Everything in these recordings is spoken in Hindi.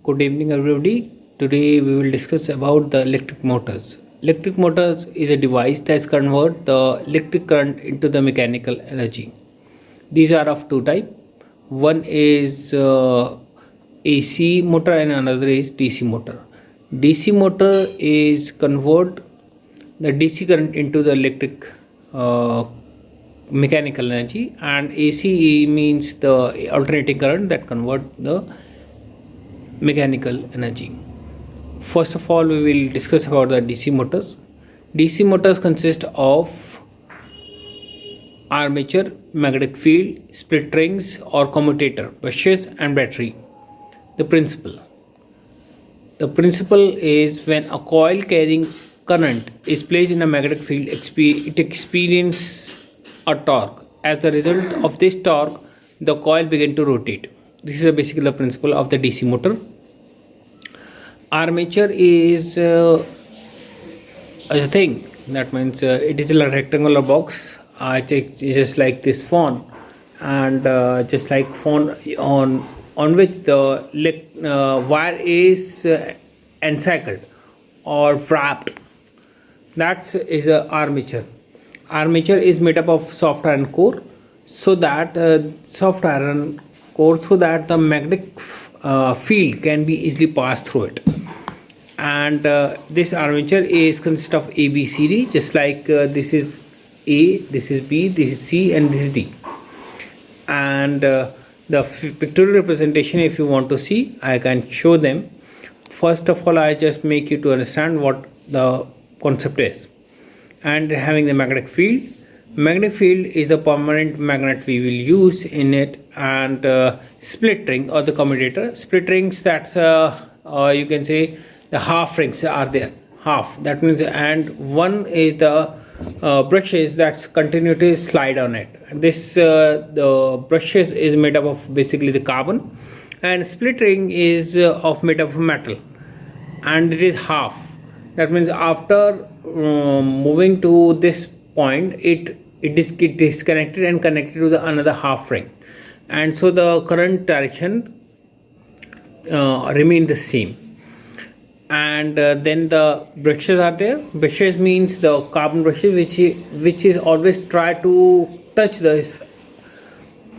Good evening, everybody. Today we will discuss about the electric motors. Electric motors is a device that converts the electric current into the mechanical energy. These are of two type. One is AC motor and another is DC motor. DC motor is convert the DC current into the electric mechanical energy, and AC means the alternating current that convert the mechanical energy. First of all, we will discuss about the DC motors. DC motors consist of armature, magnetic field, split rings or commutator, brushes and battery. The principle is when a coil carrying current is placed in a magnetic field, it experiences a torque. As a result of this torque, the coil begins to rotate. This is basically the principle of the DC motor. Armature is a thing, that means it is a rectangular box, just like this phone, and just like phone on which the wire is encircled or wrapped. That is a armature. Armature is made up of soft iron core, so that the magnetic field can be easily passed through it. And this armature is consist of A, B, C, D, just like this is A, this is B, this is C, and this is D. And the pictorial representation, if you want to see, I can show them. First of all, I just make you to understand what the concept is. And having the magnetic field is the permanent magnet we will use in it, and split ring or the commutator. Split rings, that's you can say the half rings are there, half, that means, and one is the brushes that's continue to slide on it. This the brushes is made up of basically the carbon, and split ring is made up of metal, and it is half. That means after moving to this point, it is disconnected and connected to the another half ring, and so the current direction remain the same. And then the brushes are there. Brushes means the carbon brushes which is always try to touch this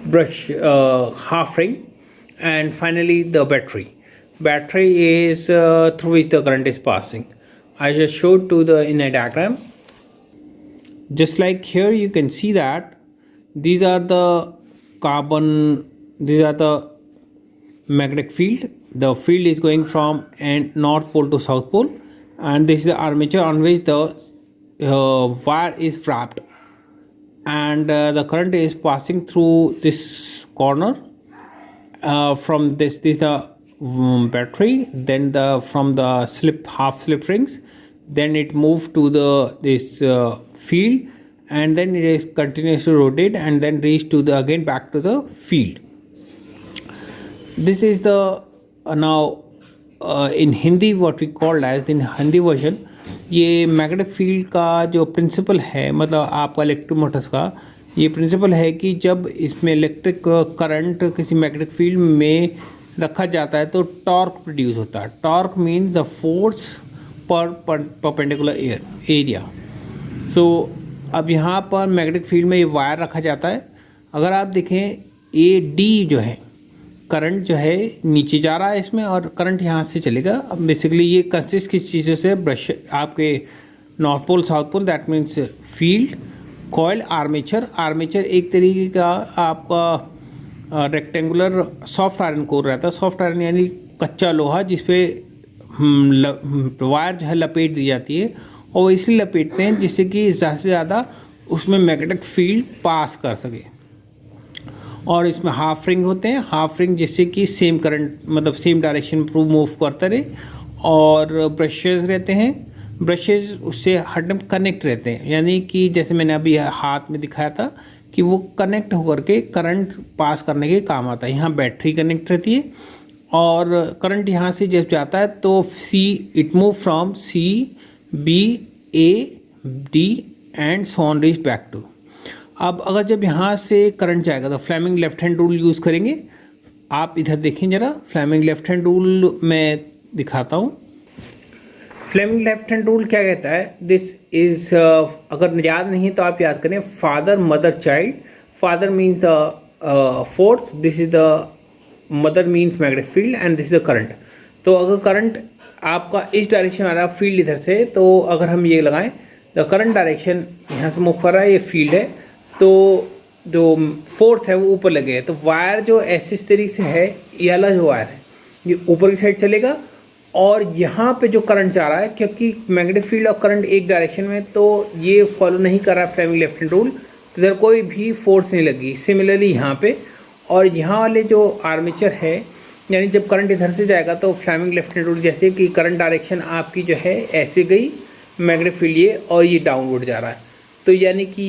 brush half ring. And finally the battery is through which the current is passing. I just showed to the in a diagram. Just like here, you can see that these are the magnetic field. The field is going from north pole to south pole, and this is the armature on which the wire is wrapped, and the current is passing through this corner. From this is the battery, then from the half slip rings, then it moves to this field, and then it is continues to rotate and then reach to the again back to the field. This is the now in Hindi what we called as in Hindi version, ये मैग्नेटिक फील्ड का जो प्रिंसिपल है, मतलब आपका इलेक्ट्रिक मोटर्स का ये प्रिंसिपल है कि जब इसमें इलेक्ट्रिक करंट किसी मैग्नेटिक फील्ड में रखा जाता है तो टॉर्क प्रोड्यूस होता है. टॉर्क मीन्स द फोर्स पर परपेंडिकुलर एरिया. सो अब यहाँ पर मैग्नेटिक फील्ड में ये वायर रखा जाता है. अगर आप देखें ए डी जो है करंट जो है नीचे जा रहा है इसमें, और करंट यहाँ से चलेगा. अब बेसिकली ये कंसिस्ट किस चीज़ों से, ब्रश आपके north pole south pole, that means field, coil, armature एक तरीके का आपका रेक्टेंगुलर सॉफ्ट आयरन कोर रहता है. सॉफ्ट आयरन यानी कच्चा लोहा जिसपे वायर जो है लपेट दी जाती है, और वो इसलिए लपेटते हैं जिससे कि ज़्यादा से ज़्यादा उसमें मैग्नेटिक फील्ड पास कर सके. और इसमें हाफ रिंग होते हैं, हाफ रिंग जिससे कि सेम करंट मतलब सेम डायरेक्शन में मूव करता रहे. और ब्रशेज़ रहते हैं, ब्रशेज़ उससे हरदम कनेक्ट रहते हैं, यानी कि जैसे मैंने अभी हाथ में दिखाया था कि वो कनेक्ट होकर के करंट पास करने के काम आता है. यहाँ बैटरी कनेक्ट रहती है, और करंट यहाँ से जब जाता है तो it move from C, B, A, D and so on reach back to. अब अगर जब यहाँ से करंट जाएगा तो Fleming left hand rule use करेंगे. आप इधर देखें ज़रा, फ्लेमिंग लेफ्ट हैंड रूल मैं दिखाता हूँ। फ्लेमिंग लेफ्ट हैंड रूल क्या कहता है, दिस इज़, अगर याद नहीं तो आप याद करें, father mother child, father means the force, this is the mother means magnetic field and this is the current. तो अगर करंट आपका इस डायरेक्शन आ रहा है, फील्ड इधर से, तो अगर हम ये लगाएं, द करंट डायरेक्शन यहाँ से मूव कर रहा है, ये फील्ड है, तो जो फोर्स है वो ऊपर लगे है। तो वायर जो ऐसे इस तरीके से है, ये वाला जो वायर है ये ऊपर की साइड चलेगा, और यहाँ पे जो करंट जा रहा है, क्योंकि मैग्नेटिक फील्ड और करंट एक डायरेक्शन में, तो ये फॉलो नहीं कर रहा है फ्लेमिंग लेफ्ट हैंड रूल, तो इधर कोई भी फोर्स नहीं लगी। सिमिलरली यहाँ पे, और यहाँ वाले जो आर्मेचर है, यानी जब करंट इधर से जाएगा तो फ्लेमिंग लेफ्ट हैंड रूल, जैसे कि करंट डायरेक्शन आपकी जो है ऐसे गई, मैग्नेटिक फील्ड ये, और ये डाउनवर्ड जा रहा है, तो यानी कि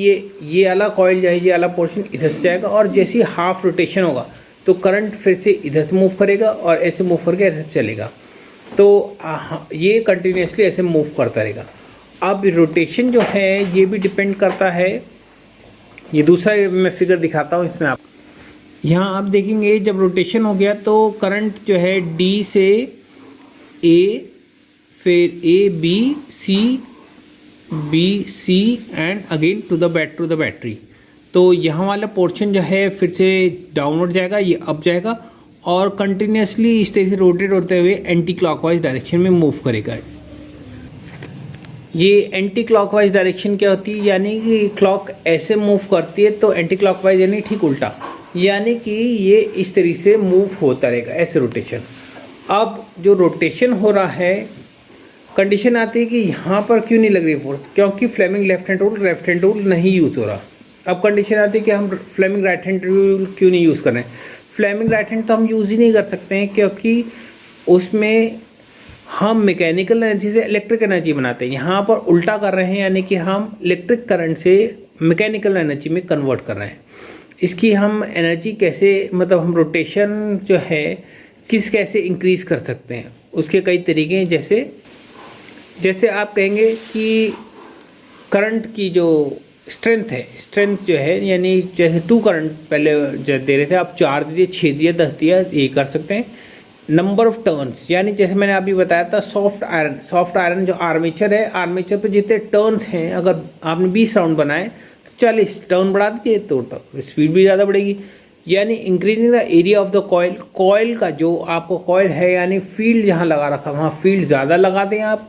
ये वाला कॉइल जो है, ये वाला पोर्शन इधर से जाएगा, और जैसे ही हाफ रोटेशन होगा तो करंट फिर से इधर से मूव करेगा और ऐसे मूव करके इधर से चलेगा। तो ये कंटिन्यूसली ऐसे मूव करता रहेगा। अब रोटेशन जो है ये भी डिपेंड करता है, ये दूसरा मैं फिगर दिखाता हूँ इसमें। आप यहाँ आप देखेंगे जब रोटेशन हो गया तो करंट जो है डी से ए, फिर A B C and again to the battery. तो यहाँ वाला पोर्शन जो है फिर से डाउनवर्ड जाएगा, ये अप जाएगा, और कंटिन्यूसली इस तरह से रोटेट होते हुए एंटी क्लॉकवाइज डायरेक्शन में मूव करेगा। ये एंटी क्लॉकवाइज डायरेक्शन क्या होती है, यानी कि क्लॉक ऐसे मूव करती है तो एंटी क्लॉकवाइज यानी ठीक उल्टा, यानी कि ये इस तरीके से मूव होता रहेगा, ऐसे रोटेशन। अब जो रोटेशन हो रहा है, कंडीशन आती है कि यहाँ पर क्यों नहीं लग रही फोर्स, क्योंकि फ्लेमिंग लेफ्ट हैंड रूल नहीं यूज़ हो रहा। अब कंडीशन आती है कि हम फ्लेमिंग राइट हैंड रूल क्यों नहीं यूज़ कर रहे हैं। फ्लेमिंग राइट हैंड तो हम यूज़ ही नहीं कर सकते हैं, क्योंकि उसमें हम मैकेनिकल एनर्जी से इलेक्ट्रिक एनर्जी बनाते हैं, यहाँ पर उल्टा कर रहे हैं, यानी कि हम इलेक्ट्रिक करंट से मैकेनिकल एनर्जी में कन्वर्ट कर रहे हैं। इसकी हम एनर्जी कैसे, मतलब हम रोटेशन जो है कैसे इंक्रीज़ कर सकते हैं, उसके कई तरीके हैं। जैसे आप कहेंगे कि करंट की जो स्ट्रेंथ जो है, यानी जैसे 2 करंट पहले दे रहे थे, आप 4 दिए, 6 दिया, 10 दिया, ये कर सकते हैं। नंबर ऑफ टर्न्स, यानी जैसे मैंने अभी बताया था, सॉफ्ट आयरन जो आर्मेचर है, आर्मेचर पे जितने टर्न्स हैं, अगर आपने 20 राउंड बनाए तो 40 टर्न बढ़ा दीजिए तो स्पीड भी ज़्यादा बढ़ेगी। यानी increasing the area of the coil का जो आपको कॉइल है, यानी फील्ड जहाँ लगा रखा वहाँ फील्ड ज़्यादा लगा दें आप,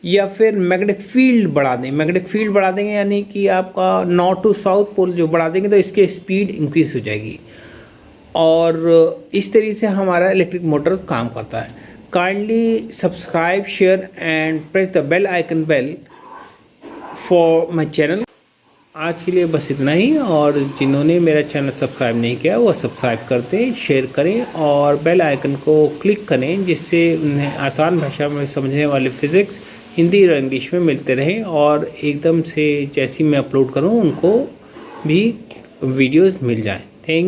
या फिर मैग्नेटिक फील्ड बढ़ा दें। मैग्नेटिक फील्ड बढ़ा देंगे यानी कि आपका नॉर्थ टू साउथ पोल जो बढ़ा देंगे तो इसकी स्पीड इंक्रीज हो जाएगी, और इस तरीके से हमारा इलेक्ट्रिक मोटर काम करता है। Kindly subscribe, share and press the bell icon for my channel. आज के लिए बस इतना ही, और जिन्होंने मेरा चैनल सब्सक्राइब नहीं किया वो सब्सक्राइब कर दें, शेयर करें और बेल आइकन को क्लिक करें, जिससे उन्हें आसान भाषा में समझने वाले फिज़िक्स हिंदी और इंग्लिश में मिलते रहें, और एकदम से जैसी मैं अपलोड करूं उनको भी वीडियोस मिल जाएं। थैंक